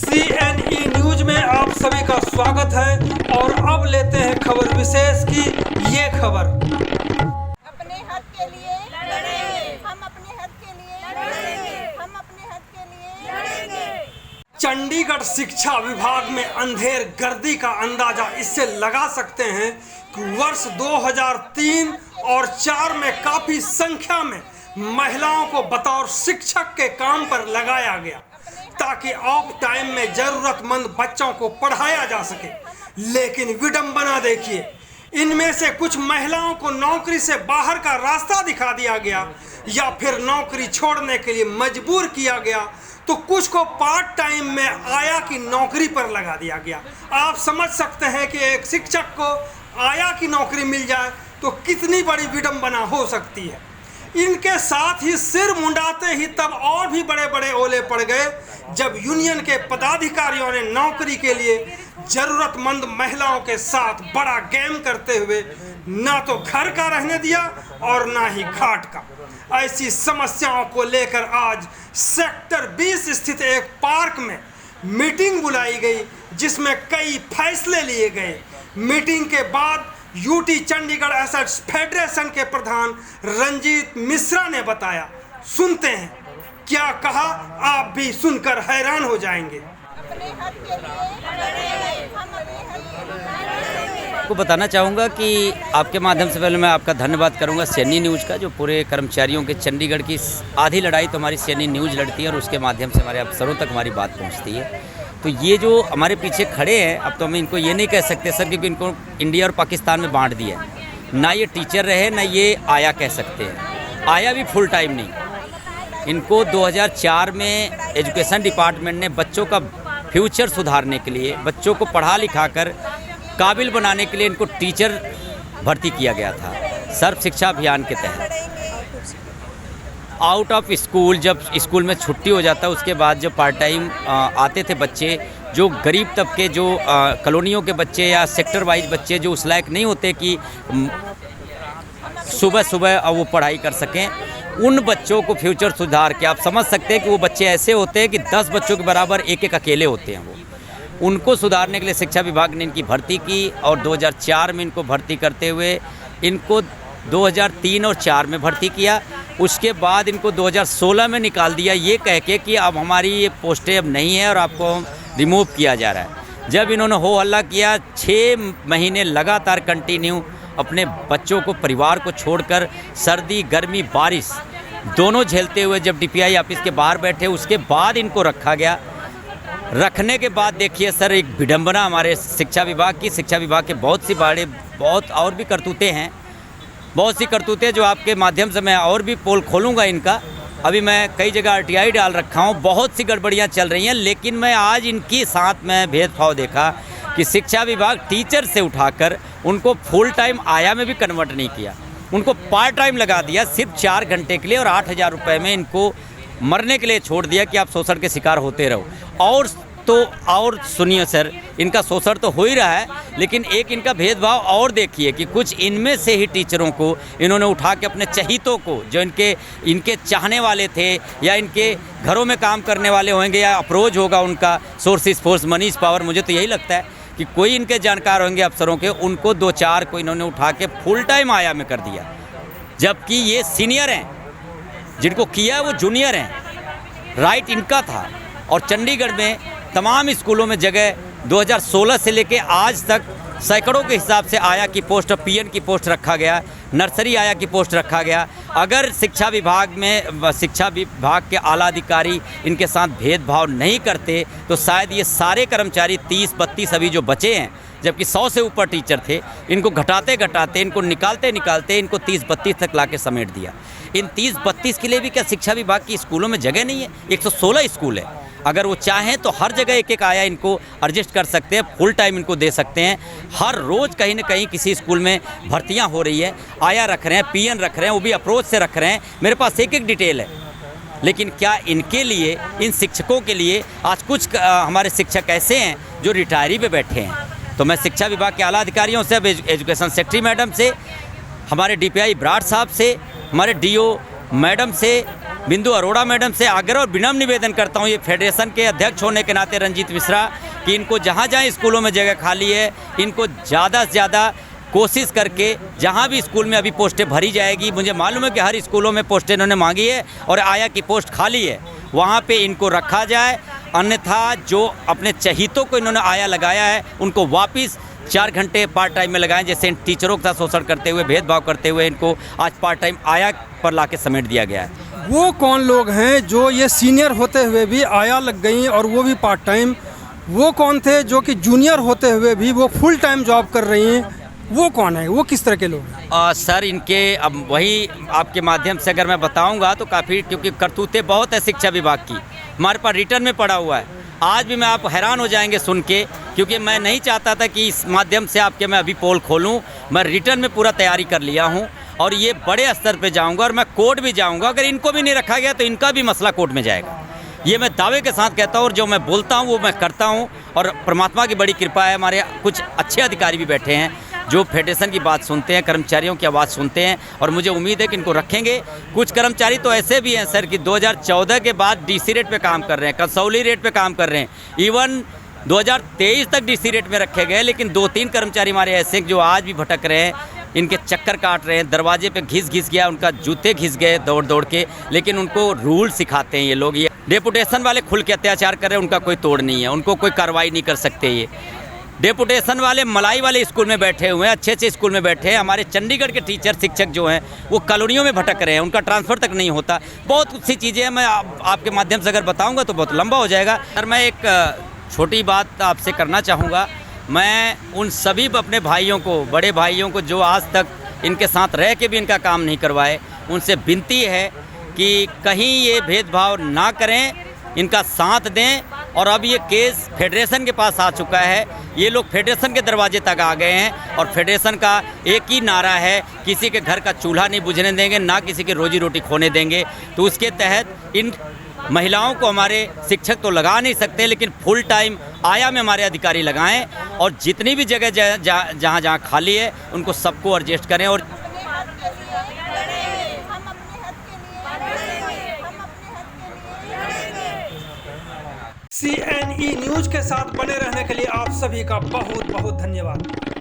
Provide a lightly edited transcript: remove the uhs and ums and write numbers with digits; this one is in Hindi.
CNE न्यूज में आप सभी का स्वागत है और अब लेते हैं खबर विशेष की ये खबर। अपने हक के लिए लड़ेंगे, हम अपने हक के लिए लड़ेंगे, हम अपने हक के लिए लड़ेंगे। चंडीगढ़ शिक्षा विभाग में अंधेर गर्दी का अंदाजा इससे लगा सकते हैं कि वर्ष 2003 और 4 में काफी संख्या में महिलाओं को बतौर शिक्षक के काम पर लगाया गया ताकि ऑफ टाइम में जरूरतमंद बच्चों को पढ़ाया जा सके। लेकिन विडंबना देखिए, इनमें से कुछ महिलाओं को नौकरी से बाहर का रास्ता दिखा दिया गया या फिर नौकरी छोड़ने के लिए मजबूर किया गया, तो कुछ को पार्ट टाइम में आया की नौकरी पर लगा दिया गया। आप समझ सकते हैं कि एक शिक्षक को आया की नौकरी मिल जाए तो कितनी बड़ी विडंबना हो सकती है। इनके साथ ही सिर मुंडाते ही तब और भी बड़े बड़े ओले पड़ गए जब यूनियन के पदाधिकारियों ने नौकरी के लिए जरूरतमंद महिलाओं के साथ बड़ा गेम करते हुए ना तो घर का रहने दिया और ना ही घाट का। ऐसी समस्याओं को लेकर आज सेक्टर 20 स्थित एक पार्क में मीटिंग बुलाई गई जिसमें कई फैसले लिए गए। मीटिंग के बाद यूटी चंडीगढ़ एसेट्स फेडरेशन के प्रधान रंजीत मिश्रा ने बताया, सुनते हैं क्या कहा, आप भी सुनकर हैरान हो जाएंगे। अपने हक के लिए लड़ेंगे, हम अपने हक के लिए लड़ेंगे। को बताना चाहूँगा कि आपके माध्यम से पहले मैं आपका धन्यवाद करूँगा CNE न्यूज़ का, जो पूरे कर्मचारियों के चंडीगढ़ की आधी लड़ाई तो हमारी CNE न्यूज़ लड़ती है और उसके माध्यम से हमारे अफसरों तक हमारी बात पहुँचती है। तो ये जो हमारे पीछे खड़े हैं, अब तो हम इनको ये नहीं कह सकते सर क्योंकि इनको इंडिया और पाकिस्तान में बांट दिया है। ना ये टीचर रहे ना ये आया कह सकते हैं, आया भी फुल टाइम नहीं। इनको 2004 में एजुकेशन डिपार्टमेंट ने बच्चों का फ्यूचर सुधारने के लिए, बच्चों को पढ़ा लिखा कर काबिल बनाने के लिए इनको टीचर भर्ती किया गया था सर्व शिक्षा अभियान के तहत। आउट ऑफ स्कूल, जब स्कूल में छुट्टी हो जाता है उसके बाद जब पार्ट टाइम आते थे बच्चे, जो गरीब तबके, जो कॉलोनियों के बच्चे या सेक्टर वाइज बच्चे जो उस लायक नहीं होते कि सुबह सुबह वो पढ़ाई कर सकें, उन बच्चों को फ्यूचर सुधार के आप समझ सकते हैं कि वो बच्चे ऐसे होते हैं कि 10 बच्चों के बराबर एक एक अकेले होते हैं। वो उनको सुधारने के लिए शिक्षा विभाग ने इनकी भर्ती की और 2004 में इनको भर्ती करते हुए इनको 2003 और 4 में भर्ती किया। उसके बाद इनको 2016 में निकाल दिया ये कह के कि अब हमारी ये पोस्टें अब नहीं है और आपको रिमूव किया जा रहा है। जब इन्होंने हो हल्ला किया, 6 महीने लगातार कंटिन्यू अपने बच्चों को, परिवार को छोड़कर सर्दी गर्मी बारिश दोनों झेलते हुए जब DPI ऑफिस के बाहर बैठे, उसके बाद इनको रखा गया। रखने के बाद देखिए सर, एक विडंबना हमारे शिक्षा विभाग की। शिक्षा विभाग के बहुत और भी करतूतें हैं, बहुत सी करतूतें जो आपके माध्यम से मैं और भी पोल खोलूँगा इनका। अभी मैं कई जगह RTI डाल रखा हूँ, बहुत सी गड़बड़ियाँ चल रही हैं, लेकिन मैं आज इनके साथ में भेदभाव देखा कि शिक्षा विभाग टीचर से उठाकर उनको फुल टाइम आया में भी कन्वर्ट नहीं किया, उनको पार्ट टाइम लगा दिया सिर्फ 4 घंटे के लिए और 8,000 रुपये में इनको मरने के लिए छोड़ दिया कि आप शोषण के शिकार होते रहो। और सुनिए सर, इनका शोषण तो हो ही रहा है, लेकिन एक इनका भेदभाव और देखिए कि कुछ इनमें से ही टीचरों को इन्होंने उठा के अपने चहीतों को, जो इनके चाहने वाले थे या इनके घरों में काम करने वाले होंगे या अप्रोच होगा उनका सोर्सेस फोर्स मनीष पावर, मुझे तो यही लगता है कि कोई इनके जानकार होंगे अफसरों के, उनको 2-4 को इन्होंने उठा के फुल टाइम आया में कर दिया, जबकि ये सीनियर हैं, जिनको किया है वो जूनियर हैं। राइट इनका था। और चंडीगढ़ में तमाम स्कूलों में जगह 2016 से लेके आज तक सैकड़ों के हिसाब से आया की पोस्ट और PN की पोस्ट रखा गया, नर्सरी आया की पोस्ट रखा गया। अगर शिक्षा विभाग के आला अधिकारी इनके साथ भेदभाव नहीं करते तो शायद ये सारे कर्मचारी 30-32 अभी जो बचे हैं, जबकि 100 से ऊपर टीचर थे, इनको घटाते इनको निकालते इनको 30-32 तक ला के समेट दिया। इन 30-32 के लिए भी क्या शिक्षा विभाग की स्कूलों में जगह नहीं है? 116 स्कूल है, अगर वो चाहें तो हर जगह एक आया इनको एडजस्ट कर सकते हैं, फुल टाइम इनको दे सकते हैं। हर रोज़ कहीं ना कहीं किसी स्कूल में भर्तियां हो रही है, आया रख रहे हैं, PN रख रहे हैं, वो भी अप्रोच से रख रहे हैं। मेरे पास एक डिटेल है, लेकिन क्या इनके लिए, इन शिक्षकों के लिए आज कुछ हमारे शिक्षक ऐसे हैं जो रिटायरी पे बैठे हैं? तो मैं शिक्षा विभाग के आला अधिकारियों से, अब एजुकेशन सेक्रेटरी मैडम से, हमारे DPI ब्राड साहब से, हमारे DO मैडम से बिंदु अरोड़ा मैडम से आग्रह और विनम्र निवेदन करता हूँ, ये फेडरेशन के अध्यक्ष होने के नाते रंजीत मिश्रा, कि इनको जहाँ जहाँ स्कूलों में जगह खाली है, इनको ज़्यादा से ज़्यादा कोशिश करके जहाँ भी स्कूल में अभी पोस्टें भरी जाएगी, मुझे मालूम है कि हर स्कूलों में पोस्टें इन्होंने मांगी है और आया की पोस्ट खाली है, वहाँ पे इनको रखा जाए। अन्यथा जो अपने चहीतों को इन्होंने आया लगाया है उनको वापस 4 घंटे पार्ट टाइम में लगाएं। जैसे इन टीचरों का शोषण करते हुए, भेदभाव करते हुए इनको आज पार्ट टाइम आया पर लाके समेट दिया गया है। वो कौन लोग हैं जो ये सीनियर होते हुए भी आया लग गई और वो भी पार्ट टाइम? वो कौन थे जो कि जूनियर होते हुए भी वो फुल टाइम जॉब कर रही हैं? वो कौन है? वो किस तरह के लोग हैं? सर इनके अब वही आपके माध्यम से अगर मैं बताऊंगा तो काफ़ी, क्योंकि करतूतें बहुत है शिक्षा विभाग की, हमारे पास रिटर्न में पड़ा हुआ है। आज भी मैं आप हैरान हो जाएंगे सुन के, क्योंकि मैं नहीं चाहता था कि इस माध्यम से आपके मैं अभी पोल खोलूं। मैं रिटर्न में पूरा तैयारी कर लिया हूं और ये बड़े स्तर पे जाऊंगा और मैं कोर्ट भी जाऊंगा। अगर इनको भी नहीं रखा गया तो इनका भी मसला कोर्ट में जाएगा, ये मैं दावे के साथ कहता हूँ। और जो मैं बोलता हूँ वो मैं करता हूँ, और परमात्मा की बड़ी कृपा है, हमारे कुछ अच्छे अधिकारी भी बैठे हैं जो फेडरेशन की बात सुनते हैं, कर्मचारियों की आवाज़ सुनते हैं, और मुझे उम्मीद है कि इनको रखेंगे। कुछ कर्मचारी तो ऐसे भी हैं सर कि 2014 के बाद डीसी रेट पे काम कर रहे हैं, कसौली रेट पे काम कर रहे हैं, इवन 2023 तक डीसी रेट में रखे गए। लेकिन 2-3 कर्मचारी हमारे ऐसे हैं जो आज भी भटक रहे हैं, इनके चक्कर काट रहे हैं, दरवाजे पे घिस गया, उनका जूते घिस गए दौड़ दौड़ के, लेकिन उनको रूल सिखाते हैं ये लोग। ये डेपुटेशन वाले खुल के अत्याचार कर रहे हैं, उनका कोई तोड़ नहीं है, उनको कोई कार्रवाई नहीं कर सकते। ये डेपुटेशन वाले मलाई वाले स्कूल में बैठे हुए हैं, अच्छे अच्छे स्कूल में बैठे हैं। हमारे चंडीगढ़ के टीचर शिक्षक जो हैं वो कॉलोनियों में भटक रहे हैं, उनका ट्रांसफ़र तक नहीं होता। बहुत सी चीज़ें हैं, मैं आपके माध्यम से अगर बताऊंगा तो बहुत लंबा हो जाएगा। सर मैं एक छोटी बात आपसे करना चाहूँगा। मैं उन सभी अपने भाइयों को, बड़े भाइयों को जो आज तक इनके साथ रह के भी इनका काम नहीं करवाए, उनसे विनती है कि कहीं ये भेदभाव ना करें, इनका साथ दें। और अब ये केस फेडरेशन के पास आ चुका है, ये लोग फेडरेशन के दरवाजे तक आ गए हैं, और फेडरेशन का एक ही नारा है, किसी के घर का चूल्हा नहीं बुझने देंगे, ना किसी की रोजी रोटी खोने देंगे। तो उसके तहत इन महिलाओं को हमारे शिक्षक तो लगा नहीं सकते, लेकिन फुल टाइम आया में हमारे अधिकारी लगाएं, और जितनी भी जगह जहाँ जहाँ खाली है उनको सबको एडजस्ट करें। और CNE न्यूज के साथ बने रहने के लिए आप सभी का बहुत बहुत धन्यवाद।